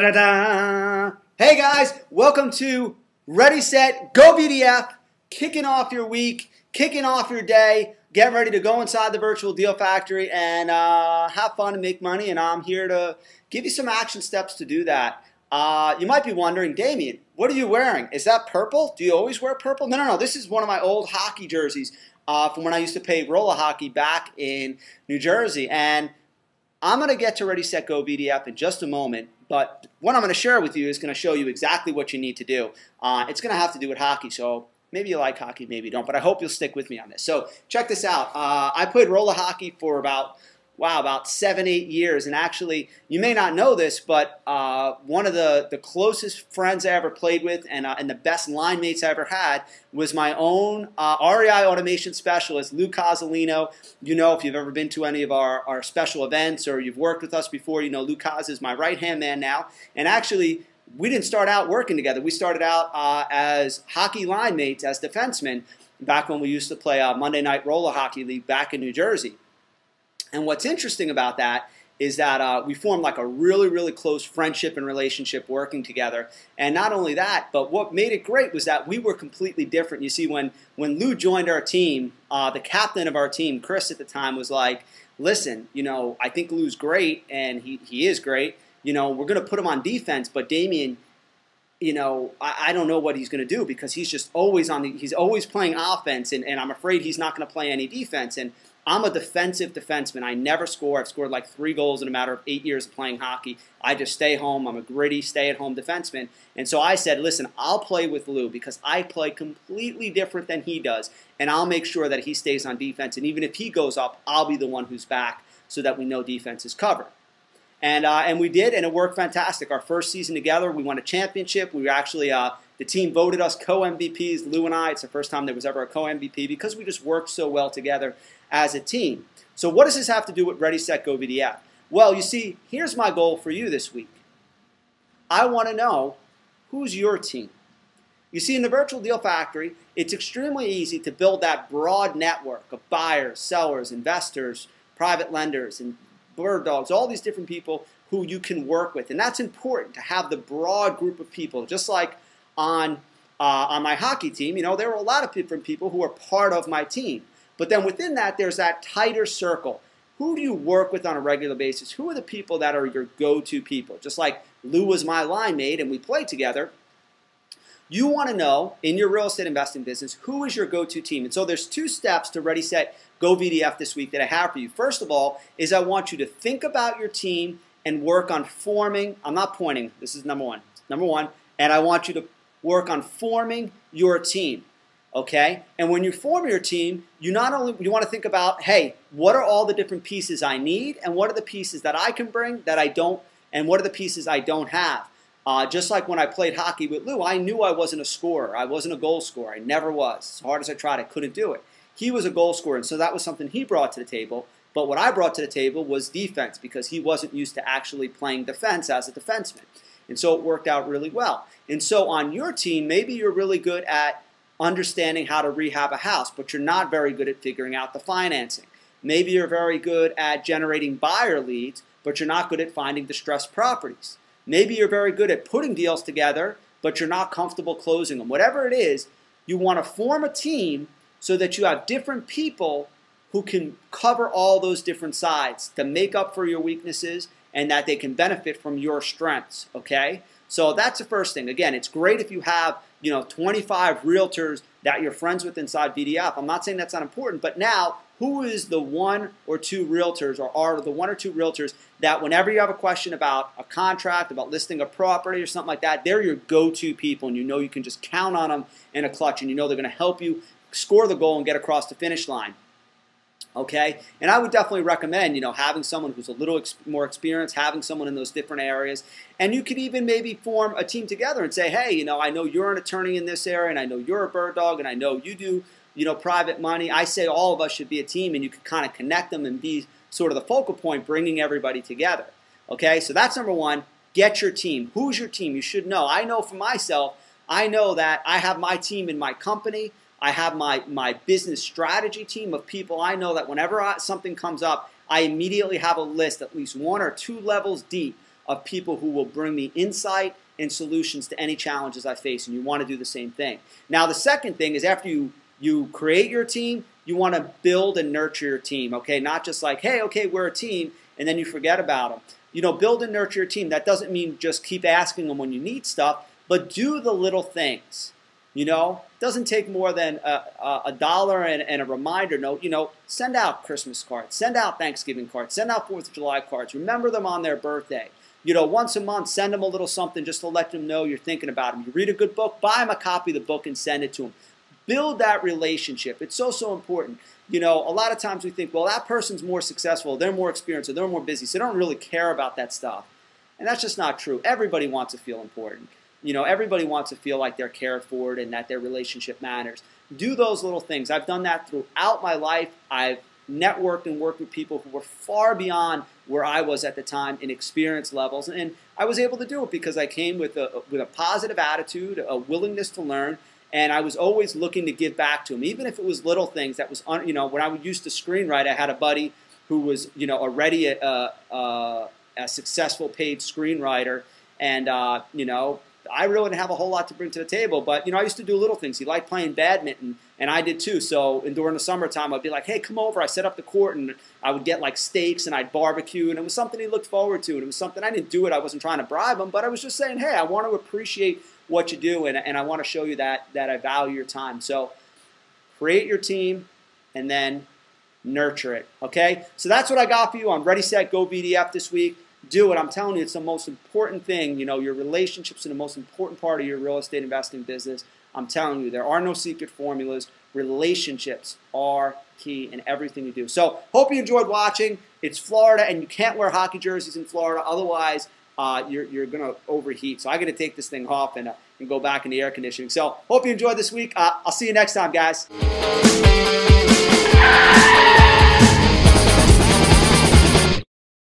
Da-da-da-da! Hey guys, welcome to Ready, Set, Go BDF, kicking off your week, kicking off your day, getting ready to go inside the virtual deal factory and have fun and make money, and I'm here to give you some action steps to do that. You might be wondering, Damien, what are you wearing? Is that purple? Do you always wear purple? No. This is one of my old hockey jerseys from when I used to play roller hockey back in New Jersey, and I'm going to get to Ready, Set, Go BDF in just a moment, but what I'm going to share with you is going to show you exactly what you need to do. It's going to have to do with hockey, so maybe you like hockey, maybe you don't, but I hope you'll stick with me on this. So check this out. I played roller hockey for about 7-8 years, and actually, you may not know this, but one of the closest friends I ever played with and the best line mates I ever had was my own REI automation specialist, Lou Cazolino. You know, if you've ever been to any of our special events or you've worked with us before, you know Lou Caz is my right-hand man now, and actually, we didn't start out working together. We started out as hockey line mates, as defensemen, back when we used to play Monday Night Roller Hockey League back in New Jersey. And what's interesting about that is that we formed like a really, really close friendship and relationship working together. And not only that, but what made it great was that we were completely different. You see, when Lou joined our team, the captain of our team, Chris at the time, was like, listen, you know, I think Lou's great, and he is great. You know, we're going to put him on defense, but Damien, you know, I don't know what he's going to do because he's just always he's always playing offense, and I'm afraid he's not going to play any defense. And I'm a defensive defenseman. I never score. I've scored like 3 goals in a matter of 8 years of playing hockey. I just stay home. I'm a gritty, stay-at-home defenseman. And so I said, listen, I'll play with Lou because I play completely different than he does, and I'll make sure that he stays on defense. And even if he goes up, I'll be the one who's back so that we know defense is covered. And we did, and it worked fantastic. Our first season together, we won a championship. We were actually the team voted us co-MVPs, Lou and I. It's the first time there was ever a co-MVP because we just worked so well together as a team. So what does this have to do with Ready, Set, Go BDF? Well, you see, here's my goal for you this week. I want to know who's your team. You see, in the Virtual Deal Factory, it's extremely easy to build that broad network of buyers, sellers, investors, private lenders, and bird dogs, all these different people who you can work with. And that's important to have the broad group of people. Just like on my hockey team, you know, there were a lot of different people who are part of my team. But then within that, there's that tighter circle. Who do you work with on a regular basis? Who are the people that are your go-to people? Just like Lou was my line mate and we played together, you want to know in your real estate investing business, who is your go-to team? And so there's 2 steps to Ready, Set, Go BDF this week that I have for you. First of all is I want you to think about your team and work on forming, I'm not pointing, this is number one, and I want you to work on forming your team. Okay? And when you form your team, you want to think about, hey, what are all the different pieces I need, and what are the pieces that I can bring that I don't, and what are the pieces I don't have? Just like when I played hockey with Lou, I knew I wasn't a scorer. I wasn't a goal scorer. I never was. As hard as I tried, I couldn't do it. He was a goal scorer, and so that was something he brought to the table. But what I brought to the table was defense because he wasn't used to actually playing defense as a defenseman. And so it worked out really well. And so on your team, maybe you're really good at understanding how to rehab a house, but you're not very good at figuring out the financing. Maybe you're very good at generating buyer leads, but you're not good at finding distressed properties. Maybe you're very good at putting deals together, but you're not comfortable closing them. Whatever it is, you want to form a team so that you have different people who can cover all those different sides to make up for your weaknesses and that they can benefit from your strengths, okay? So that's the first thing. Again, it's great if you have, 25 realtors that you're friends with inside VDF. I'm not saying that's not important, but now who is the 1 or 2 realtors, or are the 1 or 2 realtors that whenever you have a question about a contract, about listing a property or something like that, they're your go-to people, and you know you can just count on them in a clutch, and you know they're going to help you score the goal and get across the finish line. Okay, and I would definitely recommend, having someone who's a little more experienced, having someone in those different areas, and you could even maybe form a team together and say, hey, I know you're an attorney in this area, and I know you're a bird dog, and I know you do, private money. I say all of us should be a team, and you can kind of connect them and be sort of the focal point, bringing everybody together. Okay, so that's number 1. Get your team. Who's your team? You should know. I know for myself, I know that I have my team in my company. I have my business strategy team of people. I know that whenever something comes up, I immediately have a list at least 1 or 2 levels deep of people who will bring me insight and solutions to any challenges I face, and you want to do the same thing. Now, the second thing is after you create your team, you want to build and nurture your team, okay? Not just like, hey, okay, we're a team, and then you forget about them. You know, build and nurture your team. That doesn't mean just keep asking them when you need stuff, but do the little things. You know, it doesn't take more than $1 and a reminder note. You know, send out Christmas cards, send out Thanksgiving cards, send out 4th of July cards. Remember them on their birthday. You know, once a month, send them a little something just to let them know you're thinking about them. You read a good book, buy them a copy of the book and send it to them. Build that relationship. It's so, so important. You know, a lot of times we think, well, that person's more successful, they're more experienced, or they're more busy, so they don't really care about that stuff. And that's just not true. Everybody wants to feel important. You know, everybody wants to feel like they're cared for and that their relationship matters. Do those little things. I've done that throughout my life. I've networked and worked with people who were far beyond where I was at the time in experience levels. And I was able to do it because I came with a positive attitude, a willingness to learn, and I was always looking to give back to them, even if it was little things. That was, you know, when I used to screenwrite, I had a buddy who was, you know, already a successful paid screenwriter, and, you know, I really didn't have a whole lot to bring to the table, but, you know, I used to do little things. He liked playing badminton, and I did too. So during the summertime, I'd be like, hey, come over. I set up the court, and I would get like steaks, and I'd barbecue, and it was something he looked forward to. And it was something, I didn't do it. I wasn't trying to bribe him, but I was just saying, hey, I want to appreciate what you do, and I want to show you that I value your time. So create your team, and then nurture it, okay? So that's what I got for you on Ready, Set, Go BDF this week. Do it. I'm telling you, it's the most important thing. You know, your relationships are the most important part of your real estate investing business. I'm telling you, there are no secret formulas. Relationships are key in everything you do. So, hope you enjoyed watching. It's Florida, and you can't wear hockey jerseys in Florida. Otherwise, you're going to overheat. So, I got to take this thing off and go back in the air conditioning. So, hope you enjoyed this week. I'll see you next time, guys.